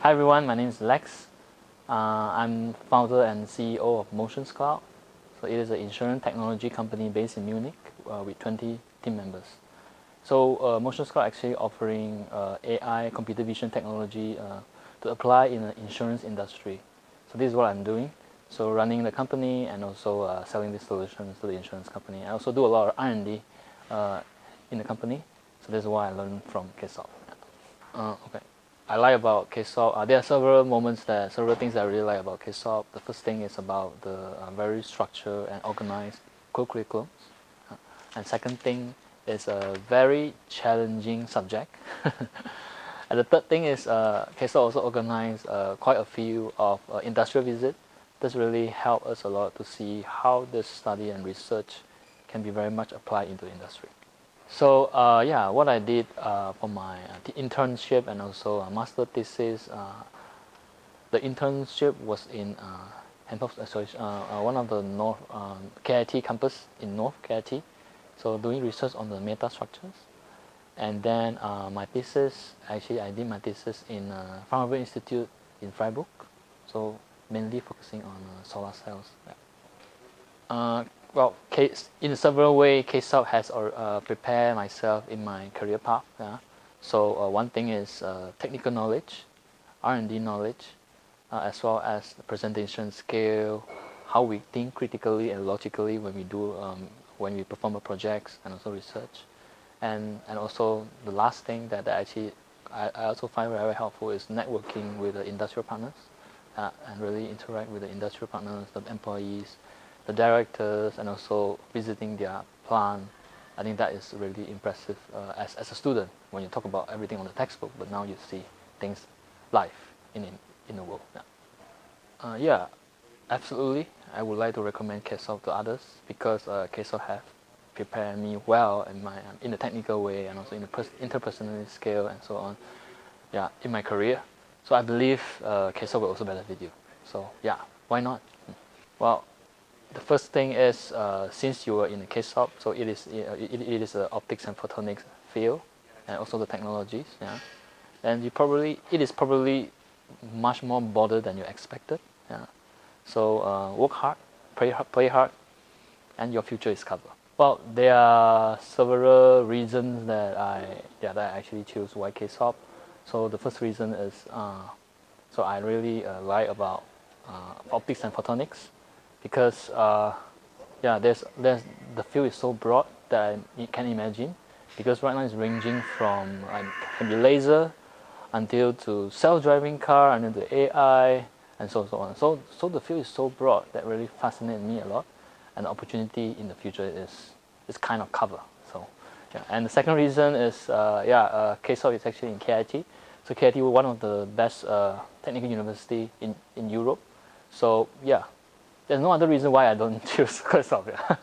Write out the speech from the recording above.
Hi everyone, my name is Lex. I'm founder and CEO of MotionsCloud. So it is an insurance technology company based in Munich with 20 team members. So MotionsCloud actually offering AI computer vision technology to apply in the insurance industry. So this is what I'm doing. So running the company and also selling these solutions to the insurance company. I also do a lot of R&D in the company. So this is why I learned from KSOP. Okay. I like about KSOP. There are several things that I really like about KSOP. The first thing is about the very structured and organized curriculums. And second thing is a very challenging subject. And the third thing is KSOP also organized quite a few of industrial visits. This really helped us a lot to see how this study and research can be very much applied into industry. So yeah, what I did for my internship and also master thesis, the internship was in one of the North KIT campus in North KIT, so doing research on the meta structures. And then my thesis, actually I did my thesis in Fraunhofer Institute in Freiburg, so mainly focusing on solar cells. Yeah. Well, in several ways, KSOP has prepared myself in my career path. Yeah? So one thing is technical knowledge, R&D knowledge, as well as the presentation skill, how we think critically and logically when we perform a projects and also research, and also the last thing that I also find very helpful is networking with the industrial partners and really interact with the industrial partners, the employees, the directors, and also visiting their plant. I think that is really impressive as a student when you talk about everything on the textbook, but now you see things live in the world. Yeah. Yeah, absolutely. I would like to recommend KSOP to others because KSOP have prepared me well in the technical way and also in the interpersonal scale and so on. Yeah, in my career. So I believe KSOP will also benefit you. So yeah, why not? Well, the first thing is since you are in the KSOP, so it is the optics and photonics field, and also the technologies. Yeah, and it is probably much more broader than you expected. Yeah, so work hard, play hard, and your future is covered. Well, there are several reasons that I actually choose why KSOP. So the first reason is so I really like about optics and photonics. Because yeah, the field is so broad that you can imagine. Because right now it's ranging from can be laser until to self-driving car and then to AI and so on. So the field is so broad that really fascinates me a lot, and the opportunity in the future is kind of covered. So yeah, and the second reason is KSOP is actually in KIT. So KIT was one of the best technical university in Europe. So yeah. There's no other reason why I don't choose KSOP. Yeah.